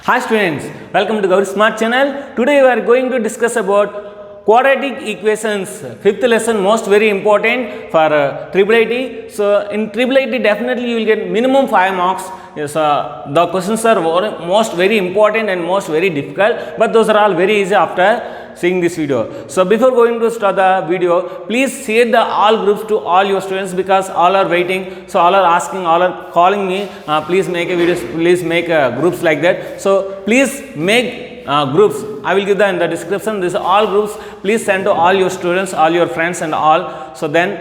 Hi students, welcome to Gauri Smart channel. Today we are going to discuss about quadratic equations. Fifth lesson, most very important for triple IT. So in triple IT definitely you will get minimum 5 marks. Yes, the questions are most very important and most very difficult, but those are all very easy after seeing this video. So before going to start the video, please share the all groups to all your students because all are waiting. So all are asking, all are calling me. Please make a video. Please make groups like that. So please make groups. I will give that in the description. These are all groups. Please send to all your students, all your friends, and all. So then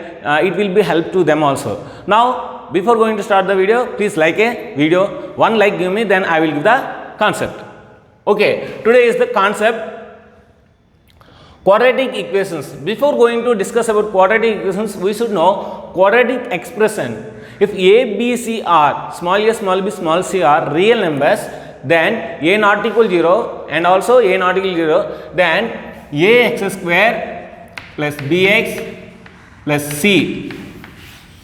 it will be help to them also. Now before going to start the video, please like a video. One like give me, then I will give the concept. Okay. Today is the concept. Quadratic equations. Before going to discuss about quadratic equations, we should know quadratic expression. If a, b, c are small a, small b, small c are real numbers, then a not equal 0 and also a not equal 0, then ax square plus bx plus c.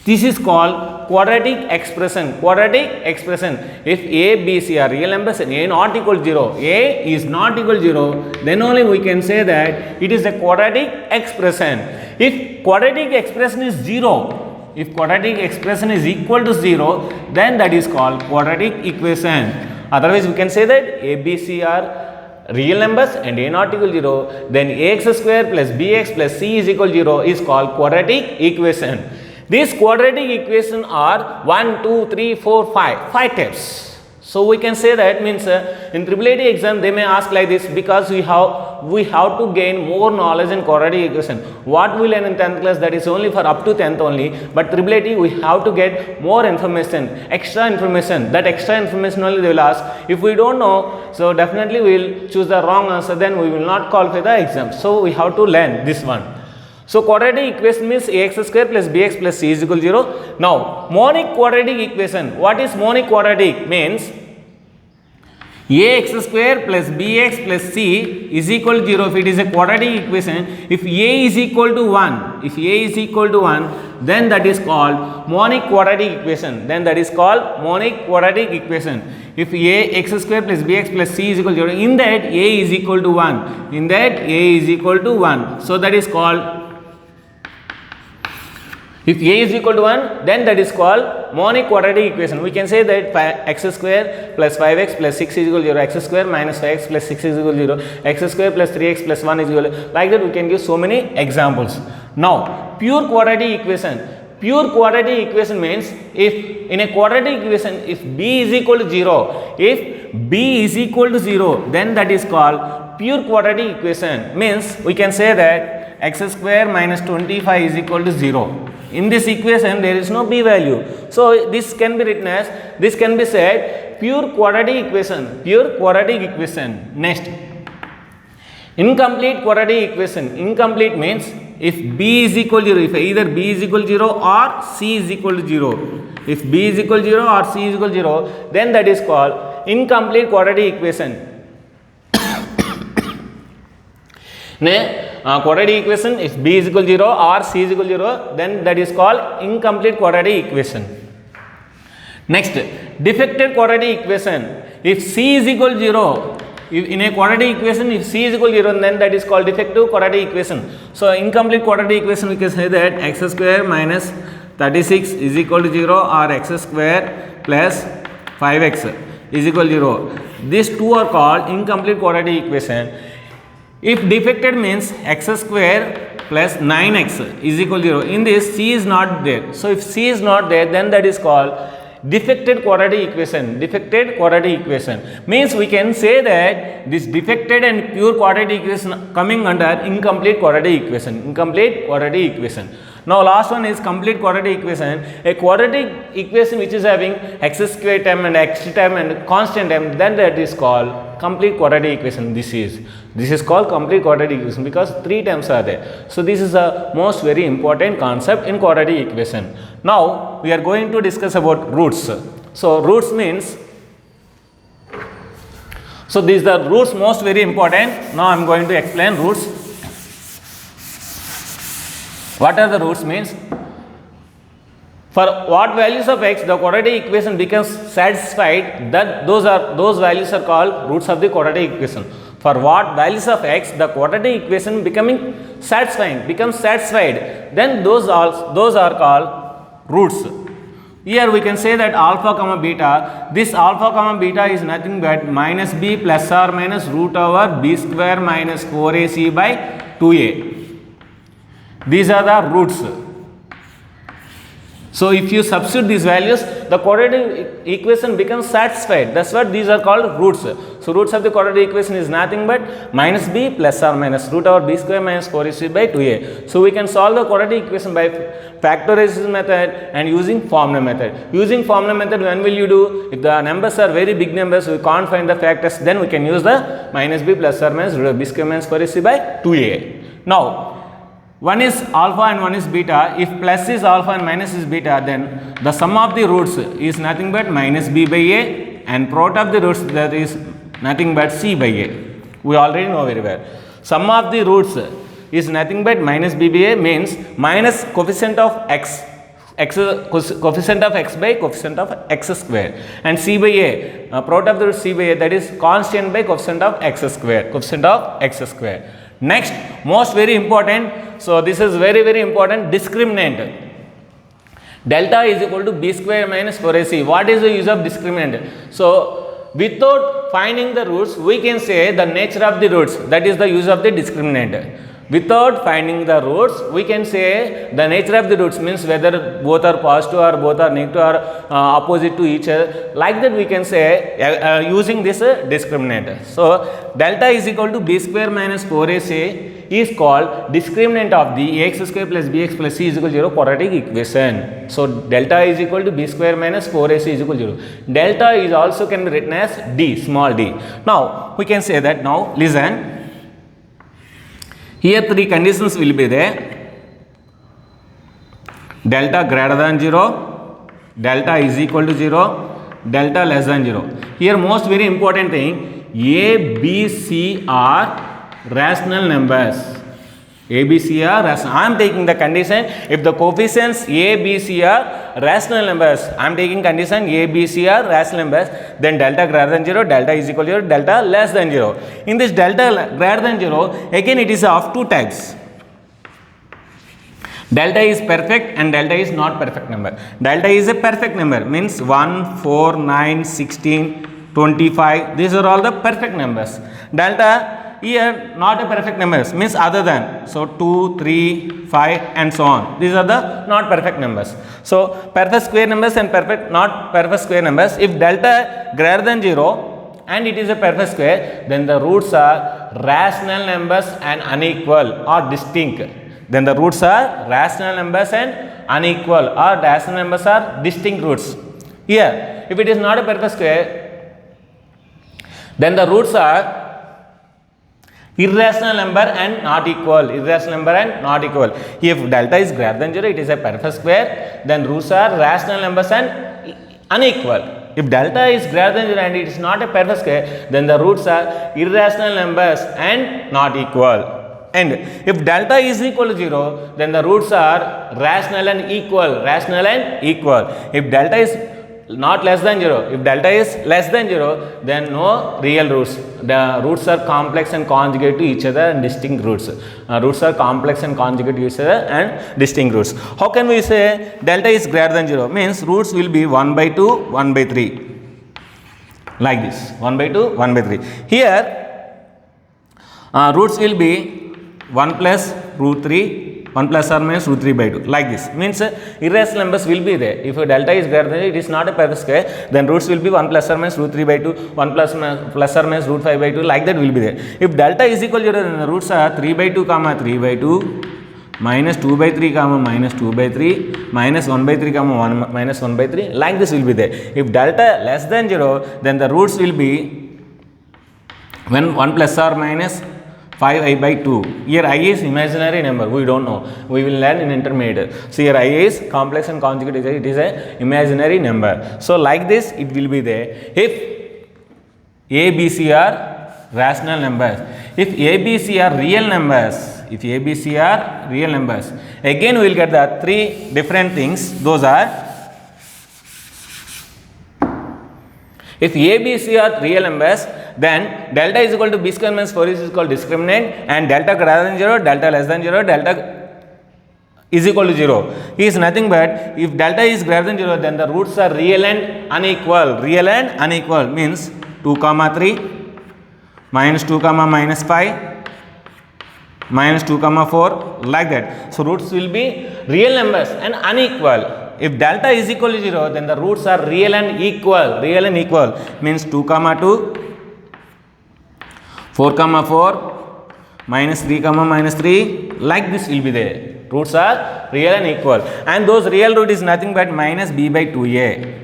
This is called quadratic expression. Quadratic expression. If a, b, c are real numbers and a not equal 0, a is not equal 0, then only we can say that it is a quadratic expression. If quadratic expression is 0, if quadratic expression is equal to 0, then that is called quadratic equation. Otherwise, we can say that a, b, c are real numbers and a not equal 0, then ax square plus bx plus c is equal 0 is called quadratic equation. These quadratic equations are 1, 2, 3, 4, 5 types. So we can say that means in triple IT exam they may ask like this because we have to gain more knowledge in quadratic equation. What we learn in 10th class, that is only for up to 10th only, but triple IT we have to get more information, extra information. That extra information only they will ask. If we don't know, so definitely we will choose the wrong answer, then we will not qualify the exam. So we have to learn this one. So quadratic equation means ax square plus bx plus c is equal to 0. Now monic quadratic equation. What is monic quadratic? Means ax square plus bx plus c is equal to 0 if it is a quadratic equation. If a is equal to 1, then that is called monic quadratic equation. If ax square plus bx plus c is equal to 0, in that a is equal to 1. So that is called, if a is equal to 1, then that is called monic quadratic equation. We can say that x square plus 5x plus 6 is equal to 0, x square minus 5x plus 6 is equal to 0, x square plus 3x plus 1 is equal to 0. Like that we can give so many examples. Now pure quadratic equation. Pure quadratic equation means if in a quadratic equation if b is equal to 0, then that is called pure quadratic equation. Means we can say that x square minus 25 is equal to 0. In this equation there is no b value. So this can be written as, this can be said pure quadratic equation. Next, incomplete quadratic equation. Incomplete means if b is equal to 0, if either b is equal to 0 or c is equal to 0. If b is equal to 0 or c is equal to 0, then that is called incomplete quadratic equation. Quadratic equation, if b is equal to 0 or c is equal to 0, then that is called incomplete quadratic equation. Next, defective quadratic equation. If c is equal to 0, in a quadratic equation if c is equal to 0, then that is called defective quadratic equation. So incomplete quadratic equation we can say that x square minus 36 is equal to 0 or x square plus 5x is equal to 0. These two are called incomplete quadratic equation. If defected means x square plus 9x is equal to 0. In this c is not there. So if c is not there, then that is called defected quadratic equation. Means we can say that this defected and pure quadratic equation coming under incomplete quadratic equation. Now last one is complete quadratic equation. A quadratic equation which is having x square term and x term and constant term, then that is called complete quadratic equation. This is called complete quadratic equation because 3 terms are there. So this is a most very important concept in quadratic equation. Now we are going to discuss about roots. So roots means, so these are the roots most very important. Now I am going to explain roots. What are the roots means? For what values of x the quadratic equation becomes satisfied, that those values are called roots of the quadratic equation. For what values of x the quadratic equation becomes satisfied, then those are called roots. Here we can say that alpha comma beta, this alpha comma beta is nothing but minus b plus or minus root over b square minus 4ac by 2a. These are the roots. So if you substitute these values, the quadratic equation becomes satisfied. That's what these are called roots. So roots of the quadratic equation is nothing but minus b plus or minus root over b square minus 4ac by 2a. So we can solve the quadratic equation by factorization method and using formula method. Using formula method, when will you do? If the numbers are very big numbers, we can't find the factors, then we can use the minus b plus or minus root of b square minus 4ac by 2a. Now, one is alpha and one is beta. If plus is alpha and minus is beta, then the sum of the roots is nothing but minus b by a, and product of the roots, that is nothing but c by a. We already know very well. Sum of the roots is nothing but minus b by a, means minus coefficient of x coefficient of x by coefficient of x square, and c by a, product of the root c by a, that is constant by coefficient of x square. Next, most very important, so this is very important, discriminant. Delta is equal to b square minus 4ac. What is the use of discriminant? So without finding the roots, we can say the nature of the roots, that is the use of the discriminant. Without finding the roots, we can say the nature of the roots, means whether both are positive or both are negative or opposite to each other. Like that we can say using this discriminant. So delta is equal to b square minus 4ac is called discriminant of the ax square plus bx plus c is equal to 0 quadratic equation. So delta is equal to b square minus 4ac is equal to 0. Delta is also can be written as d, small d. Now we can say that, now listen. Here three conditions will be there: delta greater than 0, delta is equal to 0, delta less than 0. Here most very important thing, a, b, c are rational numbers. A, B, C are rational. I am taking the condition if the coefficients A, B, C are rational numbers. I am taking condition A, B, C are rational numbers. Then delta greater than 0, delta is equal to 0, delta less than 0. In this delta greater than 0, again it is of two types. Delta is perfect and delta is not perfect number. Delta is a perfect number, means 1, 4, 9, 16, 25. These are all the perfect numbers. Delta here not a perfect numbers, means other than, so 2, 3, 5 and so on. These are the not perfect numbers. So perfect square numbers and not perfect square numbers. If delta greater than 0 and it is a perfect square, then the roots are rational numbers and unequal or distinct. Then the roots are rational numbers and unequal, or rational numbers are distinct roots. Here if it is not a perfect square, then the roots are irrational number and not equal. If delta is greater than 0, it is a perfect square, then roots are rational numbers and unequal. If delta is greater than 0 and it is not a perfect square, then the roots are irrational numbers and not equal. And if delta is equal to 0, then the roots are rational and equal. If delta is not less than 0, if delta is less than 0, then no real roots. The roots are complex and conjugate to each other and distinct roots. Roots are complex and conjugate to each other and distinct roots. How can we say delta is greater than 0? Means roots will be 1 by 2, 1 by 3. Like this, 1 by 2, 1 by 3. Here roots will be 1 plus root 3, 1 plus or minus root 3 by 2, like this. Means irrational numbers will be there. If delta is greater than it is not a perfect square, then roots will be 1 plus or minus root 3 by 2, 1 plus or minus root 5 by 2, like that will be there. If delta is equal to 0, then the roots are 3 by 2 comma 3 by 2, minus 2 by 3 comma minus 2 by 3, minus 1 by 3 comma 1 minus 1 by 3, like this will be there. If delta less than 0, then the roots will be when 1 plus or minus 5i by 2. Here I is imaginary number, we don't know. We will learn in intermediate. So here I is complex and conjugate, it is a imaginary number. So like this it will be there. If A, B, C are rational numbers. If A, B, C are real numbers, again we will get the three different things. Those are If A, B, C are real numbers, then delta is equal to B square minus 4 is equal to discriminant, and delta greater than 0, delta less than 0, delta is equal to 0 is nothing but if delta is greater than 0, then the roots are real and unequal. Real and unequal means 2 comma 3 minus 2 comma minus 5 minus 2 comma 4 like that. So roots will be real numbers and unequal. If delta is equal to 0, then the roots are real and equal. Real and equal means 2 comma 2, 4 comma 4, minus 3 comma minus 3, like this will be there. Roots are real and equal, and those real root is nothing but minus b by 2a.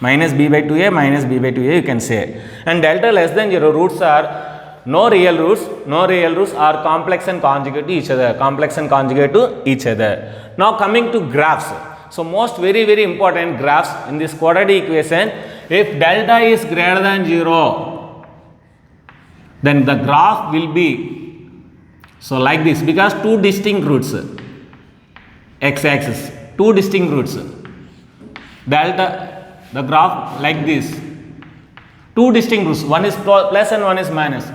Minus b by 2a minus b by 2a you can say. And delta less than 0, roots are no real roots. No real roots are complex and conjugate to each other. Complex and conjugate to each other. Now coming to graphs. So most very important graphs in this quadratic equation. If delta is greater than 0, then the graph will be so like this, because two distinct roots, x-axis, two distinct roots. Delta, the graph like this, two distinct roots, one is plus and one is minus,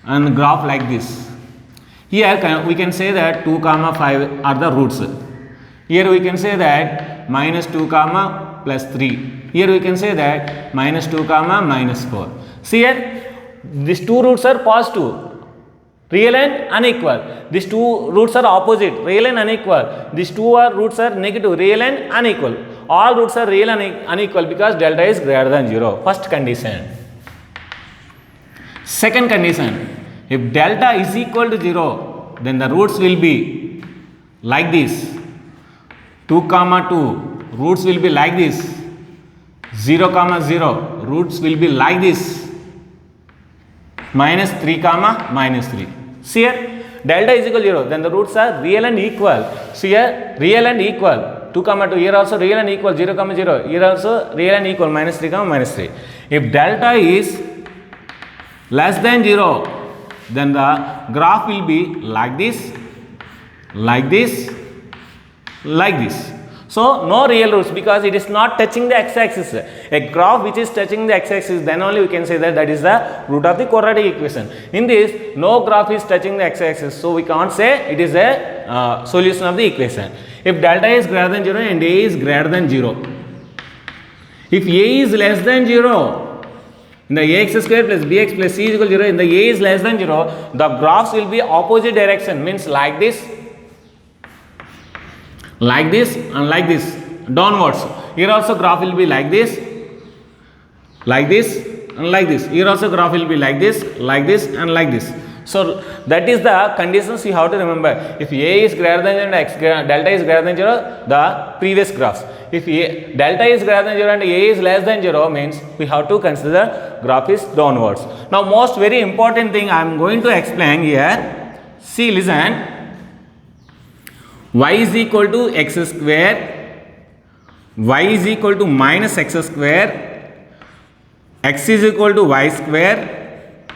and the graph like this. Here we can say that 2 comma 5 are the roots. Here we can say that minus 2 comma plus 3. Here we can say that minus 2 comma minus 4. See here, these two roots are positive, real and unequal. These two roots are opposite, real and unequal. These two roots are negative, real and unequal. All roots are real and unequal because delta is greater than 0. First condition. Second condition, if delta is equal to 0, then the roots will be like this. 2 comma 2, roots will be like this. 0 comma 0, roots will be like this. Minus 3 comma minus 3. See here, delta is equal to 0, then the roots are real and equal. See here, real and equal. 2 comma 2, here also real and equal. 0 comma 0, here also real and equal. Minus 3 comma minus 3. If delta is less than 0, then the graph will be like this, like this, like this. So no real roots because it is not touching the x-axis. A graph which is touching the x-axis, then only we can say that that is the root of the quadratic equation. In this, no graph is touching the x-axis, so we can't say it is a solution of the equation. If delta is greater than 0 and a is greater than 0, if a is less than 0, in the ax square plus bx plus c is equal to 0, in the a is less than 0, the graphs will be opposite direction, means like this, and like this, downwards. Here also graph will be like this, and like this. Here also graph will be like this, and like this. So that is the conditions you have to remember. If a is greater than 0 and delta is greater than 0, the previous graphs. If delta is greater than 0 and a is less than 0, means we have to consider graph is downwards. Now most very important thing I am going to explain here. See, listen. Y is equal to x square, y is equal to minus x square, x is equal to y square,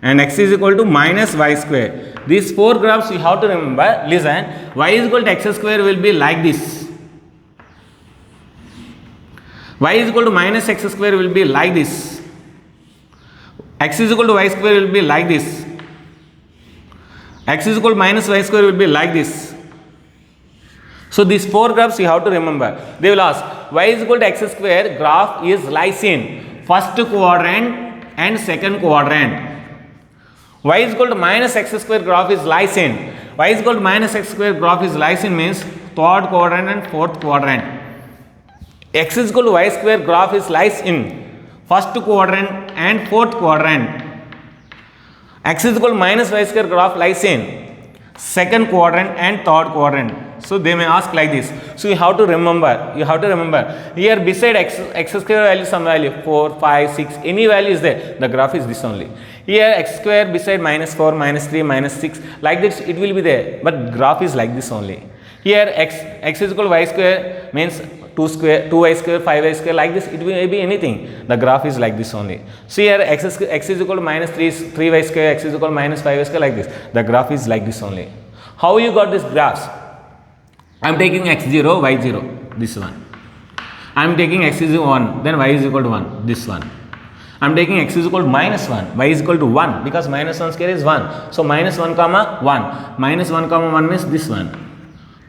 and x is equal to minus y square. These four graphs you have to remember. Listen, y is equal to x square will be like this, y is equal to minus x square will be like this, x is equal to y square will be like this, x is equal to minus y square will be like this. So these four graphs you have to remember. They will ask, y is equal to x square graph is lies in first quadrant and second quadrant. Y is equal to minus x square graph is lies in. Y is equal to minus x square graph is lies in means third quadrant and fourth quadrant. X is equal to y square graph is lies in first quadrant and fourth quadrant. X is equal to minus y square graph lies in second quadrant and third quadrant. So they may ask like this. So you have to remember. Here beside x square value some value 4, 5, 6, any value is there. The graph is this only. Here x square beside minus 4, minus 3, minus 6, like this it will be there. But graph is like this only. Here x is equal to y square means 2y square, 5y square, like this it may be anything. The graph is like this only. So here x is equal to minus 3y square, x is equal to minus 5y square, like this. The graph is like this only. How you got this graphs? I am taking x0, y0, this one. I am taking x is 1, then y is equal to 1, this one. I am taking x is equal to minus 1, y is equal to 1, because minus 1 square is 1. So minus 1 comma 1, minus 1 comma 1 means this one,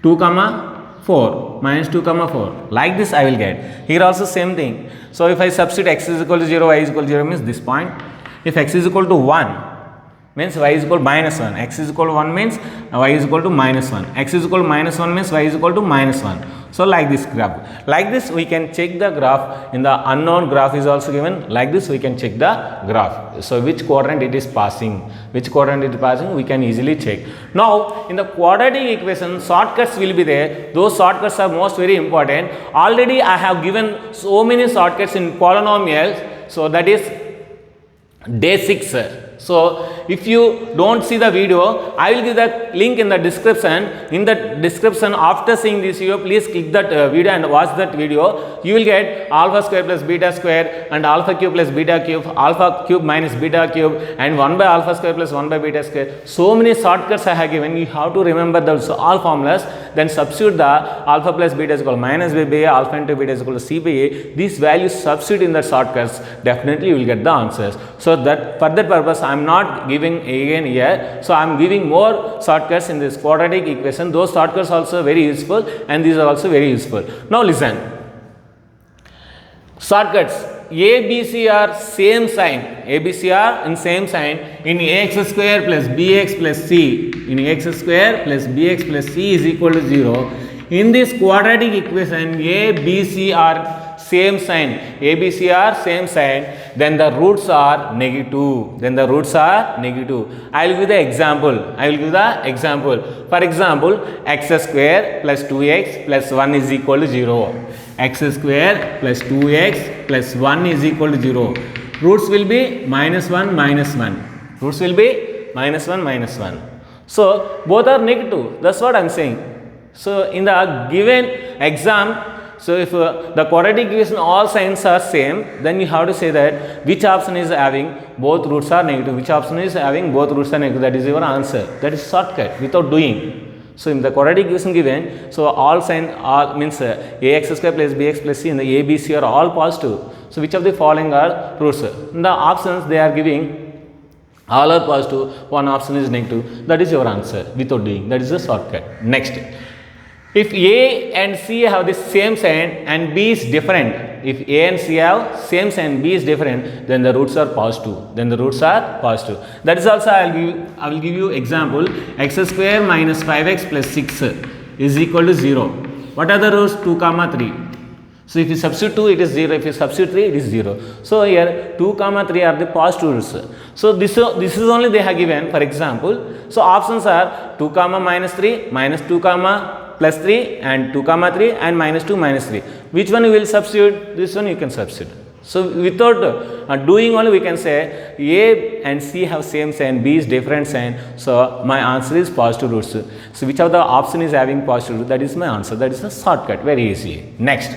2 comma 4, minus 2 comma 4, like this I will get. Here also same thing. So if I substitute x is equal to 0, y is equal to 0 means this point. If x is equal to 1 means y is equal to minus 1, x is equal to 1 means y is equal to minus 1, x is equal to minus 1 means y is equal to minus 1. So like this graph, like this we can check the graph. In the unknown graph is also given, like this we can check the graph. So which quadrant it is passing, which quadrant it is passing, we can easily check. Now in the quadratic equation, shortcuts will be there. Those shortcuts are most very important. Already I have given so many shortcuts in polynomials, so that is day 6. So if you don't see the video, I will give the link in the description. In the description, after seeing this video, please click that video and watch that video. You will get alpha square plus beta square and alpha cube plus beta cube, alpha cube minus beta cube, and 1 by alpha square plus 1 by beta square. So many shortcuts I have given. You have to remember those all formulas. Then substitute the alpha plus beta is equal to minus by a, alpha into beta is equal to c by a. These values substitute in the shortcuts. Definitely you will get the answers. So that for that purpose I am not giving again here. So I am giving more shortcuts in this quadratic equation. Those shortcuts also very useful, and these are also very useful. Now listen. Shortcuts A, B, C are same sign. A, B, C are in same sign. In ax square plus bx plus c. In ax square plus bx plus c is equal to 0. In this quadratic equation, A, B, C are same sign. A, B, C are same sign. Then the roots are negative. Then the roots are negative. I will give the example. I will give the example. For example, x square plus 2x plus 1 is equal to 0. X square plus 2x plus 1 is equal to 0. Roots will be minus 1, minus 1. Roots will be minus 1, minus 1. So both are negative. That's what I am saying. So in the given exam, so if the quadratic equation all signs are same, then you have to say that which option is having both roots are negative, which option is having both roots are negative. That is your answer. That is shortcut without doing. So in the quadratic equation given, so all sign all means ax square plus bx plus c in the a, b, c are all positive. So which of the following are roots? In the options they are giving all are positive, one option is negative. That is your answer without doing. That is the shortcut. Next. If A and C have the same sign and B is different, if A and C have same sign, B is different, then the roots are positive. Then the roots are positive. That is also I will give you example. X square minus 5x plus 6 is equal to 0. What are the roots? 2 comma 3. So if you substitute 2, it is 0. If you substitute 3, it is 0. So here 2 comma 3 are the positive roots. So this is only they have given. For example, so options are 2 comma minus 3, minus 2 comma plus 3, and 2 comma 3, and minus 2 minus 3. Which one you will substitute? This one you can substitute. So without doing only we can say A and C have same sign, B is different sign. So my answer is positive roots. So which of the option is having positive root? That is my answer. That is the shortcut. Very easy. Next.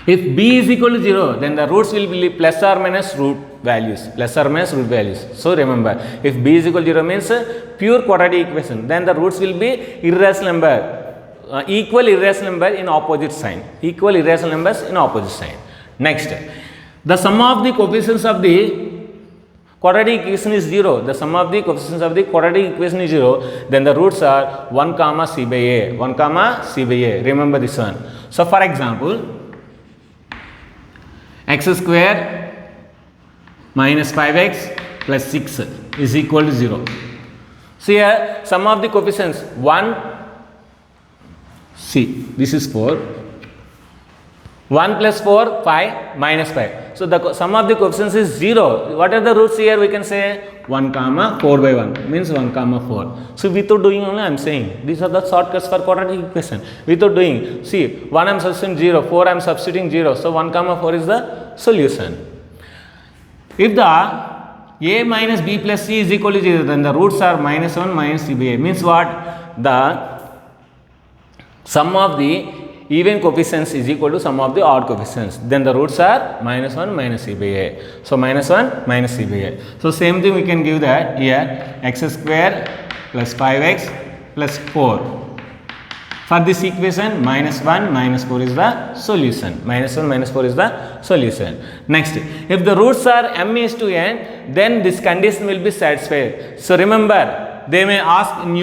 If B is equal to 0, then the roots will be plus or minus root values. Plus or minus root values. So remember, if B is equal to 0 means pure quadratic equation, then the roots will be irrational number, equal irrational number in opposite sign. Equal irrational numbers in opposite sign. Next, the sum of the coefficients of the quadratic equation is 0. The sum of the coefficients of the quadratic equation is 0. Then the roots are 1 comma c by a. 1 comma c by a. Remember this one. So for example, x square minus 5x plus 6 is equal to 0. So here sum of the coefficients 1, see this is 4, 1 plus 4, 5, minus 5. So the sum of the coefficients is 0. What are the roots here? We can say 1 comma 4 by 1 means 1 comma 4. So without doing only I am saying these are the shortcuts for quadratic equation. Without doing, see 1 I am substituting 0, 4 I am substituting 0. So 1 comma 4 is the solution. If the a minus b plus c is equal to 0, then the roots are minus 1 minus c by a. Means what? The sum of the even coefficients is equal to sum of the odd coefficients. Then the roots are minus 1 minus c by a. So minus 1 minus c by a. So same thing we can give that here x square plus 5x plus 4. For this equation, minus 1, minus 4 is the solution. Minus 1, minus 4 is the solution. Next, if the roots are m is to n, then this condition will be satisfied. So remember, they may ask in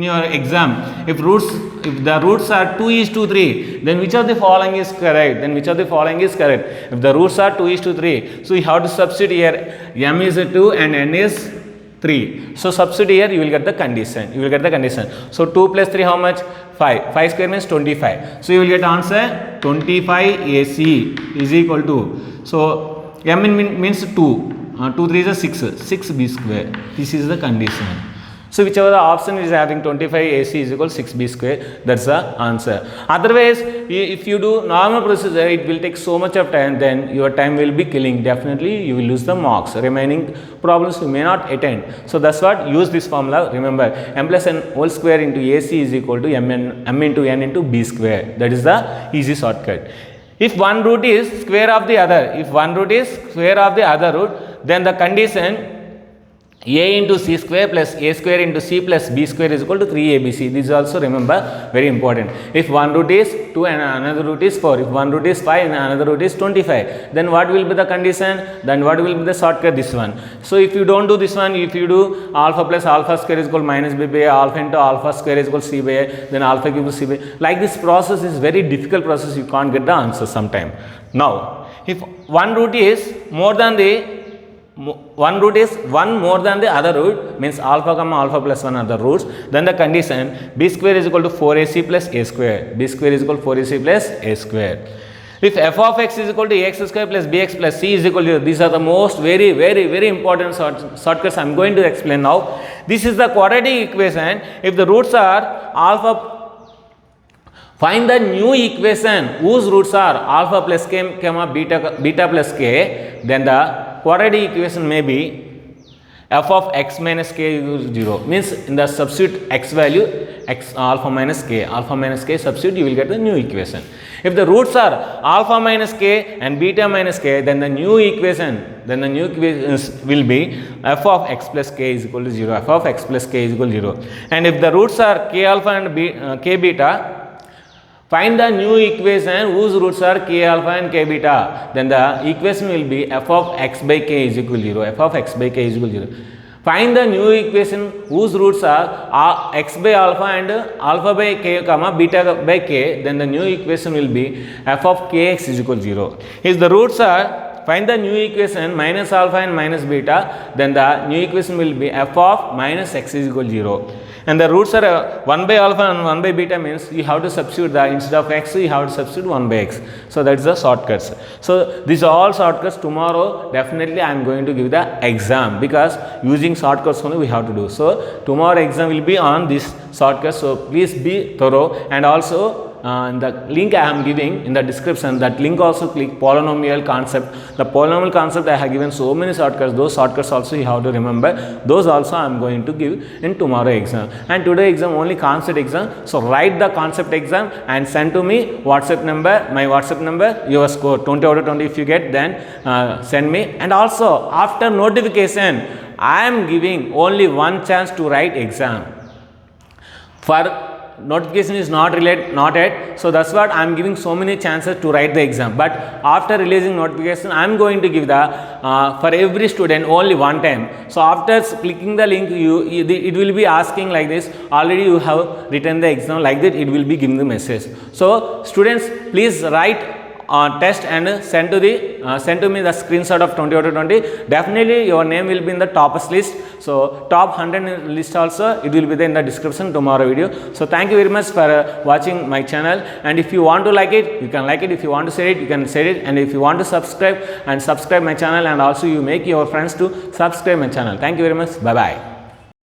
your exam, if the roots are 2 is to 3, then which of the following is correct? Then which of the following is correct? If the roots are 2 is to 3, so you have to substitute here, m is 2 and n is 3. So substitute here, you will get the condition. So 2 plus 3 how much? 5. 5 square means 25. So you will get answer 25 AC is equal to, so m means 2. 2 3 is 6. 6b square. This is the condition. So whichever the option is having 25 AC is equal to 6b square, that's the answer. Otherwise, if you do normal procedure, it will take so much of time, then your time will be killing. Definitely you will lose the marks. Remaining problems you may not attend. So that's what, use this formula. Remember, m plus n whole square into AC is equal to m into n into b square. That is the easy shortcut. If one root is square of the other, root, then the condition a into c square plus a square into c plus b square is equal to 3abc. This is also, remember, very important. If one root is 2 and another root is 4, if one root is 5 and another root is 25, then what will be the condition? Then what will be the shortcut? This one. So if you don't do this one, if you do alpha plus alpha square is equal to minus b by a, alpha into alpha square is equal to c by a, then alpha cube c by a. Like this process is very difficult process, you can't get the answer sometime. Now, if one root is more than the one more than the other root, means alpha comma alpha plus 1 are the roots, then the condition b square is equal to 4ac plus a square. B square is equal to 4ac plus a square. If f of x is equal to ax square plus bx plus c is equal to 0, these are the most very important shortcuts I am going to explain now. This is the quadratic equation. If the roots are alpha, find the new equation whose roots are alpha plus k comma beta plus k, then the quadratic equation may be f of x minus k is 0. Means in the substitute x value, x alpha minus k substitute, you will get the new equation. If the roots are alpha minus k and beta minus k, then the new equation will be f of x plus k is equal to 0. F of x plus k is equal to 0. And if the roots are k alpha and k beta, find the new equation whose roots are k alpha and k beta, then the equation will be f of x by k is equal to 0. F of x by k is equal to 0. Find the new equation whose roots are x by alpha and alpha by k comma beta by k, then the new equation will be f of kx is equal to 0. If the roots are, find the new equation minus alpha and minus beta, then the new equation will be f of minus x is equal to 0. And the roots are 1 by alpha and 1 by beta, means you have to substitute the, instead of x you have to substitute 1 by x. So that is the shortcuts. So these are all shortcuts. Tomorrow definitely I am going to give the exam, because using shortcuts only we have to do. So tomorrow exam will be on this shortcuts. So please be thorough, and also the link I am giving in the description, that link also click polynomial concept. The polynomial concept I have given so many shortcuts, those shortcuts also you have to remember. Those also I am going to give in tomorrow exam. And today exam only concept exam. So write the concept exam and send to me WhatsApp number, my WhatsApp number, your score 20 out of 20 if you get, then send me. And also after notification I am giving only one chance to write exam. For notification is not yet, so that's what I am giving so many chances to write the exam. But after releasing notification I am going to give the for every student only one time. So after clicking the link, it will be asking like this, already you have written the exam, like that it will be giving the message. So students, please write test and send to me the screenshot of 20 out of 20. Definitely your name will be in the toppers list. So top 100 list also, it will be there in the description tomorrow video. So thank you very much for watching my channel, and if you want to like it, you can like it. If you want to share it, you can share it. And if you want to subscribe my channel, and also you make your friends to subscribe my channel. Thank you very much. Bye bye.